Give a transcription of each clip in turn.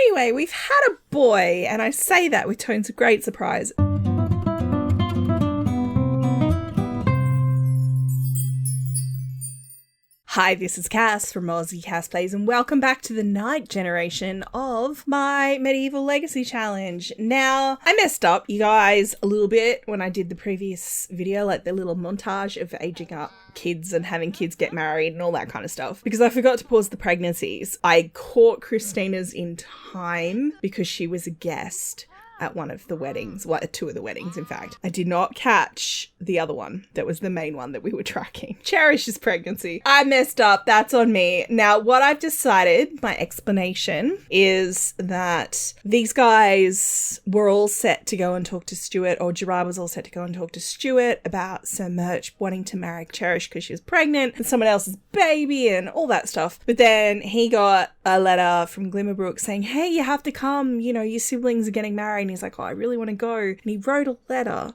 Anyway, we've had a boy, and I say that with tones of great surprise. Hi, this is Cass from Aussie Cass Plays, and welcome back to the night generation of my Medieval Legacy Challenge. Now, I messed up, you guys, a little bit when I did the previous video, like the little montage of aging up kids and having kids get married and all that kind of stuff, because I forgot to pause the pregnancies. I caught Christina's in time because she was a guest at one of the weddings, two of the weddings, in fact. I did not catch the other one that was the main one that we were tracking. Cherish's pregnancy. I messed up. That's on me. Now, what I've decided, my explanation, is that these guys were all set to go and talk to Stuart, or Gerard was all set to go and talk to Stuart about Sir Murch wanting to marry Cherish because she was pregnant and someone else's baby and all that stuff. But then he got a letter from Glimmerbrook saying, hey, you have to come, you know, your siblings are getting married. And he's like, oh, I really want to go. And he wrote a letter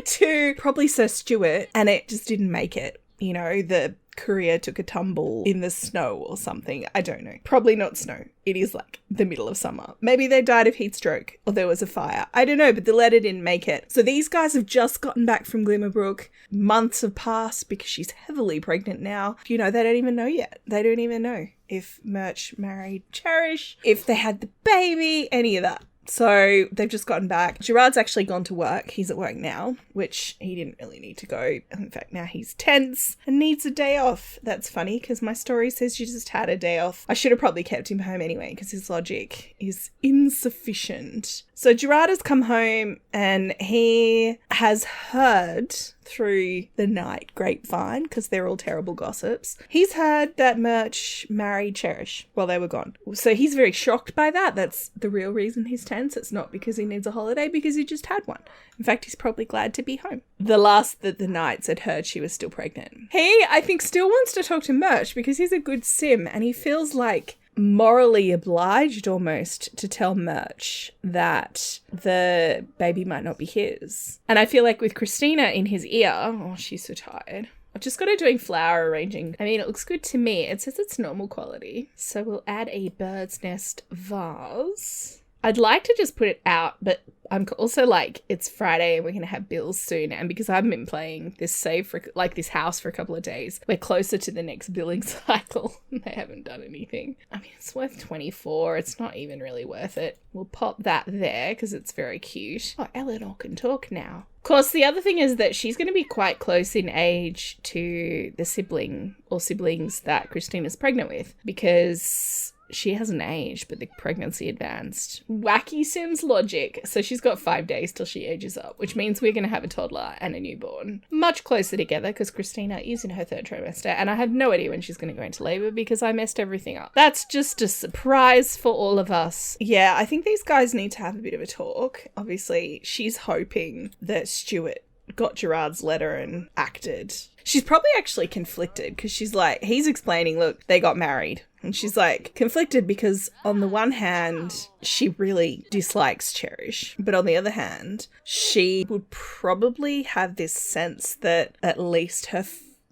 to probably Sir Stuart, and it just didn't make it. You know, the courier took a tumble in the snow or something. I don't know. Probably not snow. It is like the middle of summer. Maybe they died of heat stroke or there was a fire. I don't know, but the letter didn't make it. So these guys have just gotten back from Glimmerbrook. Months have passed because she's heavily pregnant now. You know, they don't even know yet. They don't even know if Murch married Cherish, if they had the baby, any of that. So they've just gotten back. Gerard's actually gone to work. He's at work now, which he didn't really need to go. In fact, now he's tense and needs a day off. That's funny because my story says you just had a day off. I should have probably kept him home anyway because his logic is insufficient. So Gerard has come home and he has heard through the night grapevine, because they're all terrible gossips. He's heard that Murch married Cherish while they were gone. So he's very shocked by that. That's the real reason he's tense. It's not because he needs a holiday, because he just had one. In fact, he's probably glad to be home. The last that the Knights had heard, she was still pregnant. He, I think, still wants to talk to Murch because he's a good sim and he feels like morally obliged almost to tell Murch that the baby might not be his. And I feel like with Christina in his ear, oh, she's so tired. I've just got her doing flower arranging. I mean, it looks good to me. It says it's normal quality. So we'll add a bird's nest vase. I'd like to just put it out, but I'm also like, it's Friday and we're going to have bills soon. And because I haven't been playing this save for like this house for a couple of days, we're closer to the next billing cycle. They haven't done anything. I mean, it's worth 24. It's not even really worth it. We'll pop that there because it's very cute. Oh, Eleanor can talk now. Of course, the other thing is that she's going to be quite close in age to the sibling or siblings that Christina's pregnant with, because she hasn't aged, but the pregnancy advanced. Wacky Sims logic. So she's got 5 days till she ages up, which means we're going to have a toddler and a newborn much closer together because Christina is in her 3rd trimester and I have no idea when she's going to go into labour because I messed everything up. That's just a surprise for all of us. Yeah, I think these guys need to have a bit of a talk. Obviously, she's hoping that Stuart got Gerard's letter and acted. She's probably actually conflicted because she's like, he's explaining, look, they got married. And she's like conflicted because on the one hand, she really dislikes Cherish. But on the other hand, she would probably have this sense that at least her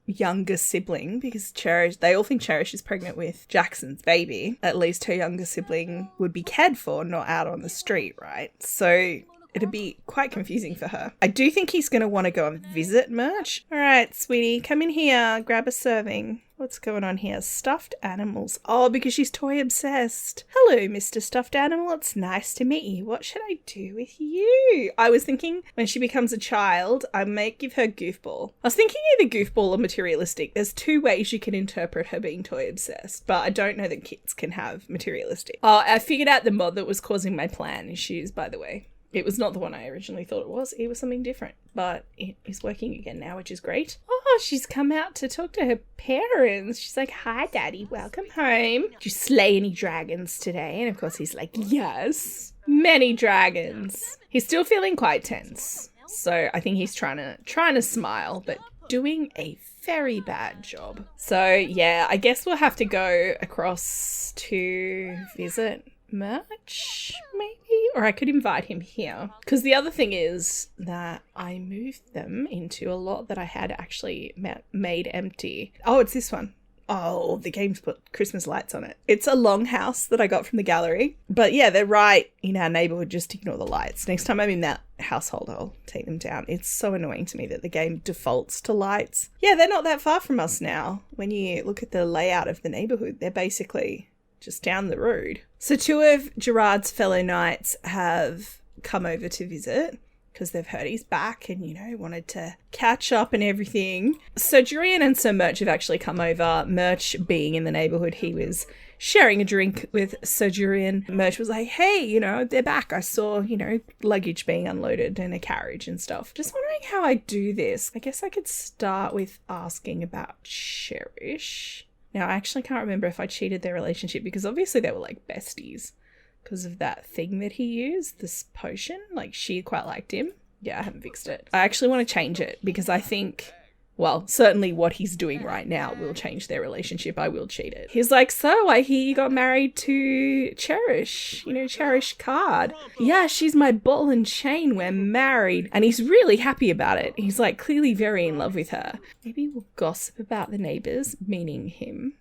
younger sibling, because Cherish, they all think Cherish is pregnant with Jackson's baby, at least her younger sibling would be cared for, not out on the street, right? So it'd be quite confusing for her. I do think he's going to want to go and visit Murch. All right, sweetie, come in here, grab a serving. What's going on here? Stuffed animals. Oh, because she's toy obsessed. Hello, Mr. Stuffed Animal. It's nice to meet you. What should I do with you? I was thinking when she becomes a child, I might give her goofball. I was thinking either goofball or materialistic. There's 2 ways you can interpret her being toy obsessed, but I don't know that kids can have materialistic. Oh, I figured out the mod that was causing my plan issues, by the way. It was not the one I originally thought it was. It was something different, but it is working again now, which is great. Oh, she's come out to talk to her parents. She's like, hi, Daddy, welcome home. Did you slay any dragons today? And of course he's like, yes, many dragons. He's still feeling quite tense. So I think he's trying to smile, but doing a very bad job. So yeah, I guess we'll have to go across to visit Murch, maybe? Or I could invite him here. Because the other thing is that I moved them into a lot that I had actually made empty. Oh, it's this one. Oh, the game's put Christmas lights on it. It's a longhouse that I got from the gallery. But yeah, they're right in our neighborhood. Just ignore the lights. Next time I'm in that household, I'll take them down. It's so annoying to me that the game defaults to lights. Yeah, they're not that far from us now. When you look at the layout of the neighborhood, they're basically just down the road. So 2 of Gerard's fellow knights have come over to visit because they've heard he's back and, you know, wanted to catch up and everything. So Jurian and Sir Murch have actually come over. Murch being in the neighborhood, he was sharing a drink with Sir Jurian. Murch was like, hey, you know, they're back. I saw, you know, luggage being unloaded in a carriage and stuff. Just wondering how I do this. I guess I could start with asking about Cherish. Now, I actually can't remember if I cheated their relationship because obviously they were like besties. Because of that thing that he used, this potion. Like, she quite liked him. Yeah, I haven't fixed it. I actually want to change it because I think, well, certainly what he's doing right now will change their relationship. I will cheat it. He's like, so I hear you got married to Cherish. You know, Cherish Card. Yeah, she's my ball and chain. We're married. And he's really happy about it. He's like clearly very in love with her. Maybe we'll gossip about the neighbours, meaning him.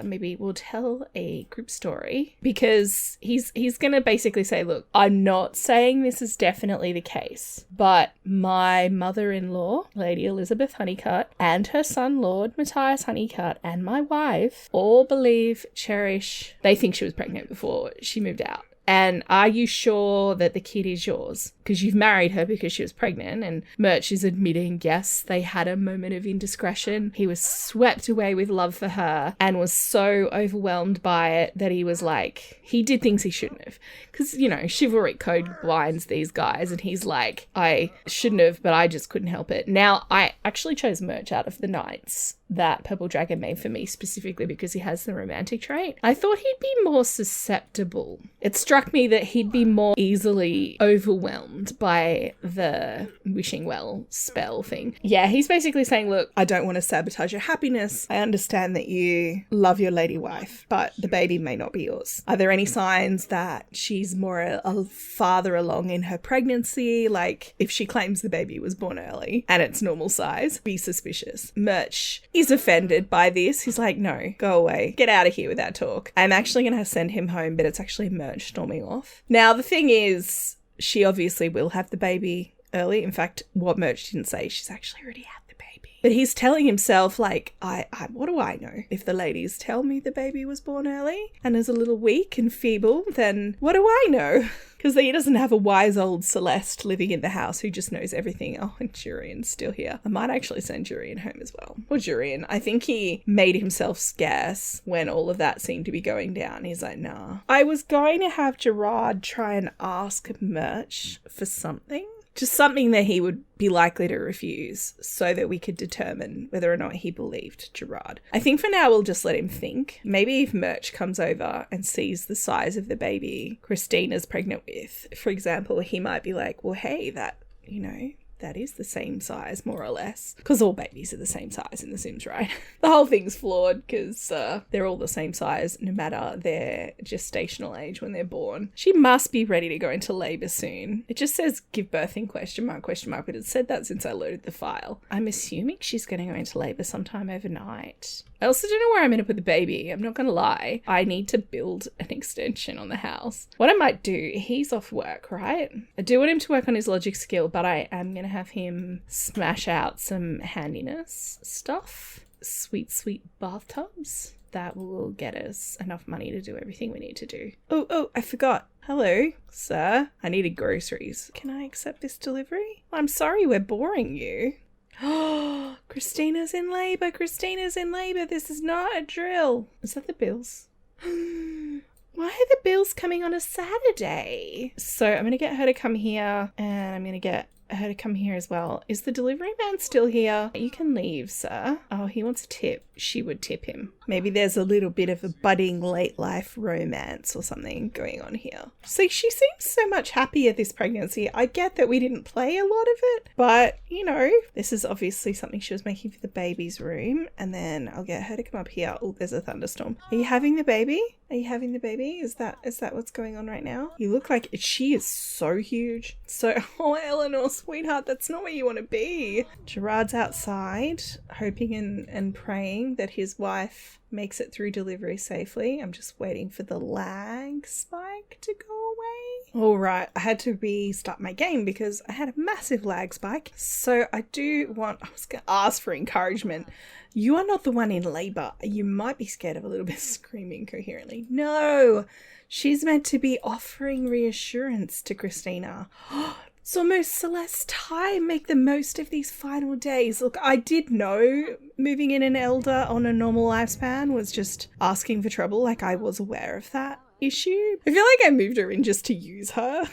Maybe we'll tell a group story because he's gonna basically say, look, I'm not saying this is definitely the case, but my mother-in-law, Lady Elizabeth Honeycutt, and her son, Lord Matthias Honeycutt, and my wife all believe Cherish, they think she was pregnant before she moved out. And are you sure that the kid is yours? Because you've married her because she was pregnant. And Murch is admitting, yes, they had a moment of indiscretion. He was swept away with love for her and was so overwhelmed by it that he was like, he did things he shouldn't have. Because, you know, chivalric code blinds these guys. And he's like, I shouldn't have, but I just couldn't help it. Now, I actually chose Murch out of the knights that Purple Dragon made for me specifically because he has the romantic trait. I thought he'd be more susceptible. It struck me that he'd be more easily overwhelmed by the wishing well spell thing. Yeah, he's basically saying, look, I don't want to sabotage your happiness. I understand that you love your lady wife, but the baby may not be yours. Are there any signs that she's more a farther along in her pregnancy? Like if she claims the baby was born early and it's normal size, be suspicious. Murch is offended by this. He's like, no, go away. Get out of here with that talk. I'm actually going to send him home, but it's actually Murch storming off. Now, the thing is, she obviously will have the baby early. In fact, what Murch didn't say, she's actually already had the baby. But he's telling himself, like, what do I know? If the ladies tell me the baby was born early and is a little weak and feeble, then what do I know? Because he doesn't have a wise old Celeste living in the house who just knows everything. Oh, and Jurian's still here. I might actually send Jurian home as well. Or Jurian. I think he made himself scarce when all of that seemed to be going down. He's like, nah. I was going to have Gerard try and ask Murch for something. Just something that he would be likely to refuse so that we could determine whether or not he believed Gerard. I think for now we'll just let him think. Maybe if Murch comes over and sees the size of the baby Christina's pregnant with, for example, he might be like, well, hey, that, you know, that is the same size, more or less. Because all babies are the same size in The Sims, right? The whole thing's flawed because they're all the same size no matter their gestational age when they're born. She must be ready to go into labour soon. It just says give birth in question mark, but it said that since I loaded the file. I'm assuming she's going to go into labour sometime overnight. I also don't know where I'm going to put the baby. I'm not going to lie. I need to build an extension on the house. What I might do, he's off work, right? I do want him to work on his logic skill, but I am going to have him smash out some handiness stuff. Sweet, sweet bathtubs. That will get us enough money to do everything we need to do. Oh, I forgot. Hello, sir. I needed groceries. Can I accept this delivery? I'm sorry we're boring you. Oh, Christina's in labour. This is not a drill. Is that the bills? Why are the bills coming on a Saturday? So I'm going to get her to come here and I'm going to get her to come here as well. Is the delivery man still here? You can leave, sir. Oh, he wants a tip. She would tip him. Maybe there's a little bit of a budding late life romance or something going on here. See, she seems so much happier this pregnancy. I get that we didn't play a lot of it, but you know, this is obviously something she was making for the baby's room. And then I'll get her to come up here. Oh, there's a thunderstorm. Are you having the baby? Are you having the baby? Is that what's going on right now? You look like she is so huge. So, oh, Eleanor, sweetheart, that's not where you want to be. Gerard's outside, hoping and praying that his wife makes it through delivery safely. I'm just waiting for the lag spike to go away. All right, I had to restart my game because I had a massive lag spike. So I was going to ask for encouragement. You are not the one in labour. You might be scared of a little bit of screaming coherently. No, she's meant to be offering reassurance to Christina. It's almost Celeste's time. Make the most of these final days. Look, I did know moving in an elder on a normal lifespan was just asking for trouble. Like, I was aware of that issue. I feel like I moved her in just to use her.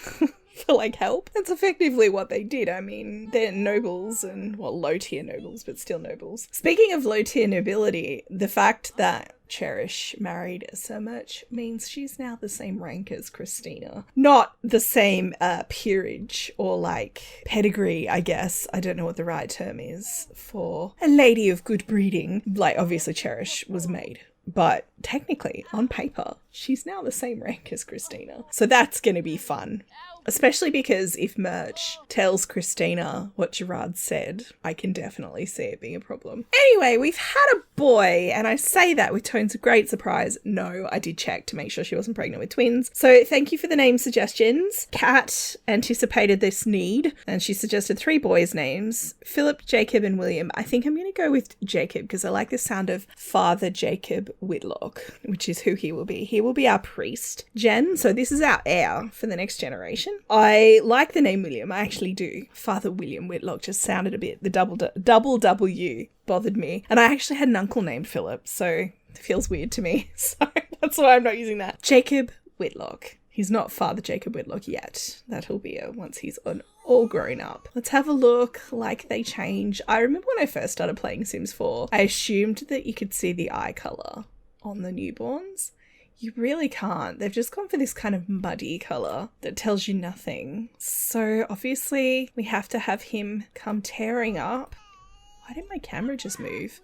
For like help. That's effectively what they did. I mean, they're nobles and, well, low tier nobles, but still nobles. Speaking of low tier nobility, the fact that Cherish married so much means she's now the same rank as Christina. Not the same peerage or like pedigree, I guess. I don't know what the right term is for a lady of good breeding. Like, obviously Cherish was made. But technically, on paper, she's now the same rank as Christina. So that's going to be fun. Especially because if Murch tells Christina what Gerard said, I can definitely see it being a problem. Anyway, we've had a boy, and I say that with tones of great surprise. No, I did check to make sure she wasn't pregnant with twins. So thank you for the name suggestions. Kat anticipated this need, and she suggested 3 boys' names, Philip, Jacob, and William. I think I'm going to go with Jacob because I like the sound of Father Jacob Whitlock, which is who he will be. He will be our priest. Jen, so this is our heir for the next generation. I like the name William. I actually do. Father William Whitlock just sounded a bit, the double W bothered me. And I actually had an uncle named Philip, so it feels weird to me. So that's why I'm not using that. Jacob Whitlock. He's not Father Jacob Whitlock yet. That'll be once he's all grown up. Let's have a look. Like, they change. I remember when I first started playing Sims 4, I assumed that you could see the eye colour on the newborns. You really can't. They've just gone for this kind of muddy colour that tells you nothing. So obviously we have to have him come tearing up. Why did my camera just move?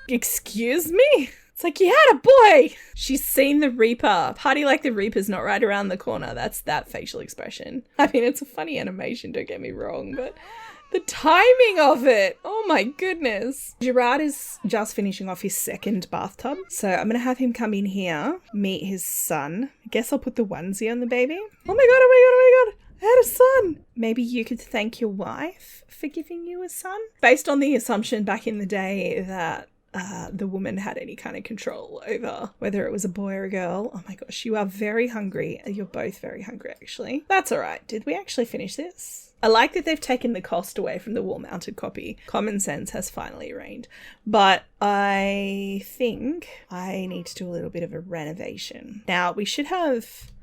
Excuse me? It's like, you had a boy! She's seen the Reaper. Party like the Reaper's not right around the corner. That's that facial expression. I mean, it's a funny animation, don't get me wrong, but the timing of it. Oh my goodness. Gerard is just finishing off his second bathtub. So I'm going to have him come in here, meet his son. I guess I'll put the onesie on the baby. Oh my god, oh my god, oh my god. I had a son. Maybe you could thank your wife for giving you a son. Based on the assumption back in the day that the woman had any kind of control over whether it was a boy or a girl. Oh my gosh, you are very hungry. You're both very hungry, actually. That's all right. Did we actually finish this? I like that they've taken the cost away from the wall-mounted copy. Common sense has finally reigned. But I think I need to do a little bit of a renovation. Now, we should have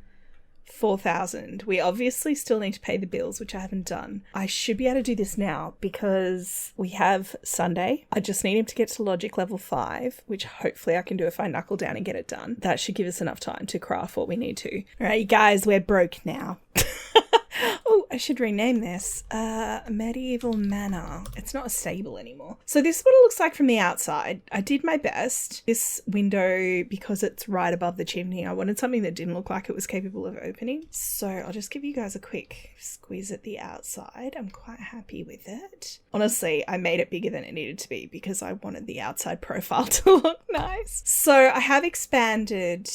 4,000. We obviously still need to pay the bills, which I haven't done. I should be able to do this now because we have Sunday. I just need him to get to logic level 5, which hopefully I can do if I knuckle down and get it done. That should give us enough time to craft what we need to. All right, you guys, we're broke now. Oh, I should rename this Medieval Manor. It's not a stable anymore. So this is what it looks like from the outside. I did my best. This window, because it's right above the chimney, I wanted something that didn't look like it was capable of opening. So I'll just give you guys a quick squeeze at the outside. I'm quite happy with it. Honestly, I made it bigger than it needed to be because I wanted the outside profile to look nice. So I have expanded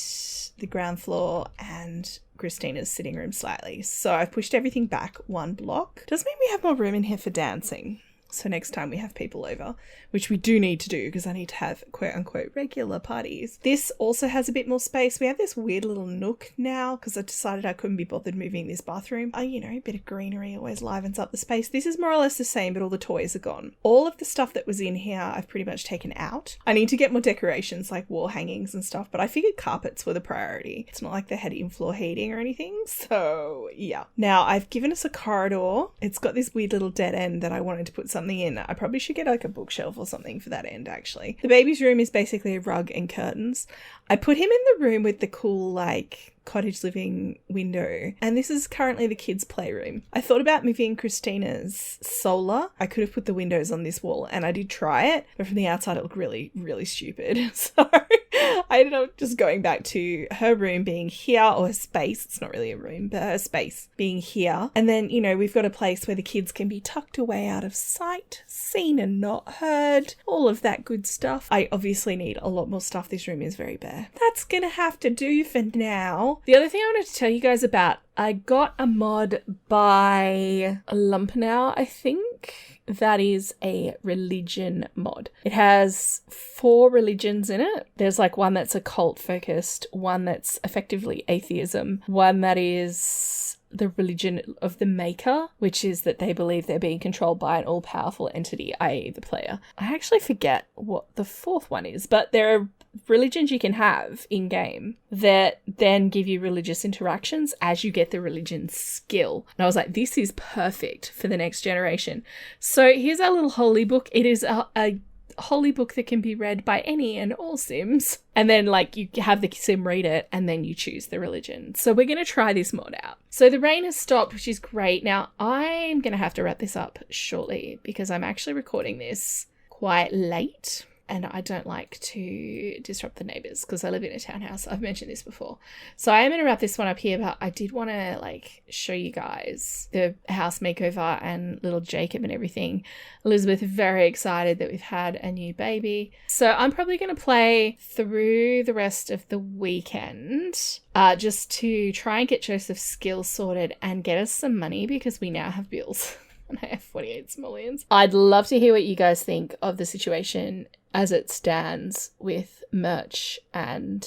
the ground floor and Christina's sitting room slightly. So I've pushed everything back 1 block. Does mean we have more room in here for dancing. So next time we have people over, which we do need to do because I need to have quote unquote regular parties. This also has a bit more space. We have this weird little nook now because I decided I couldn't be bothered moving this bathroom. You know, a bit of greenery always livens up the space. This is more or less the same, but all the toys are gone. All of the stuff that was in here, I've pretty much taken out. I need to get more decorations like wall hangings and stuff, but I figured carpets were the priority. It's not like they had in-floor heating or anything. So yeah. Now I've given us a corridor. It's got this weird little dead end that I wanted to put something in. I probably should get like a bookshelf or something for that end, actually. The baby's room is basically a rug and curtains. I put him in the room with the cool like cottage living window, and this is currently the kids' playroom. I thought about moving Christina's solar. I could have put the windows on this wall, and I did try it, but from the outside it looked really, really stupid. So I ended up just going back to her room being here, or her space. It's not really a room, but her space being here. And then, we've got a place where the kids can be tucked away out of sight, seen and not heard, all of that good stuff. I obviously need a lot more stuff. This room is very bare. That's gonna have to do for now. The other thing I wanted to tell you guys about, I got a mod by Lumpenau, I think. That is a religion mod. It has 4 religions in it. There's like one that's occult focused, one that's effectively atheism, one that is the religion of the maker, which is that they believe they're being controlled by an all-powerful entity, i.e. the player. I actually forget what the 4th one is, but there are religions you can have in-game that then give you religious interactions as you get the religion skill. And I was like, this is perfect for the next generation. So here's our little holy book. It is a holy book that can be read by any and all Sims. And then you have the Sim read it and then you choose the religion. So we're going to try this mod out. So the rain has stopped, which is great. Now I'm going to have to wrap this up shortly because I'm actually recording this quite late. And I don't like to disrupt the neighbours because I live in a townhouse. I've mentioned this before. So I am going to wrap this one up here, but I did want to show you guys the house makeover and little Jacob and everything. Elizabeth very excited that we've had a new baby. So I'm probably going to play through the rest of the weekend just to try and get Joseph's skills sorted and get us some money because we now have bills. And I have 48 simoleons. I'd love to hear what you guys think of the situation as it stands with Merch and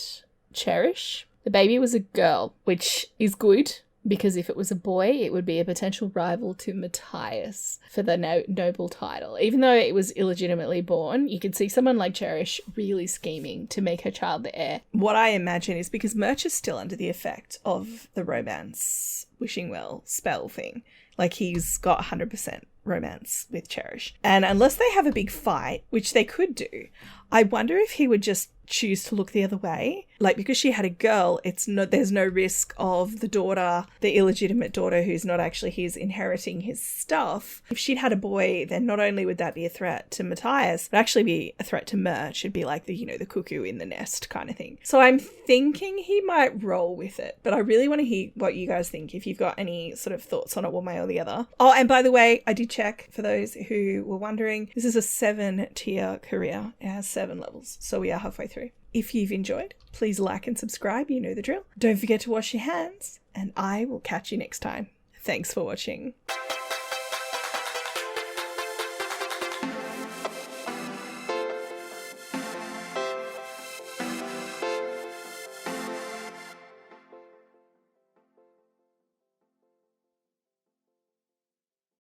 Cherish. The baby was a girl, which is good because if it was a boy, it would be a potential rival to Matthias for the noble title. Even though it was illegitimately born, you could see someone like Cherish really scheming to make her child the heir. What I imagine is because Merch is still under the effect of the romance wishing well spell thing. He's got 100% romance with Cherish. And unless they have a big fight, which they could do, I wonder if he would just choose to look the other way. Because she had a girl, there's no risk of the daughter, the illegitimate daughter who's not actually his, inheriting his stuff. If she'd had a boy, then not only would that be a threat to Matthias, but actually be a threat to Merch. It'd be like the cuckoo in the nest kind of thing. So I'm thinking he might roll with it, but I really want to hear what you guys think, if you've got any sort of thoughts on it one way or the other. Oh, and by the way, I did check for those who were wondering, this is a 7-tier career. It has 7 levels, so we are halfway through. If you've enjoyed, please like and subscribe. You know the drill. Don't forget to wash your hands, and I will catch you next time. Thanks for watching.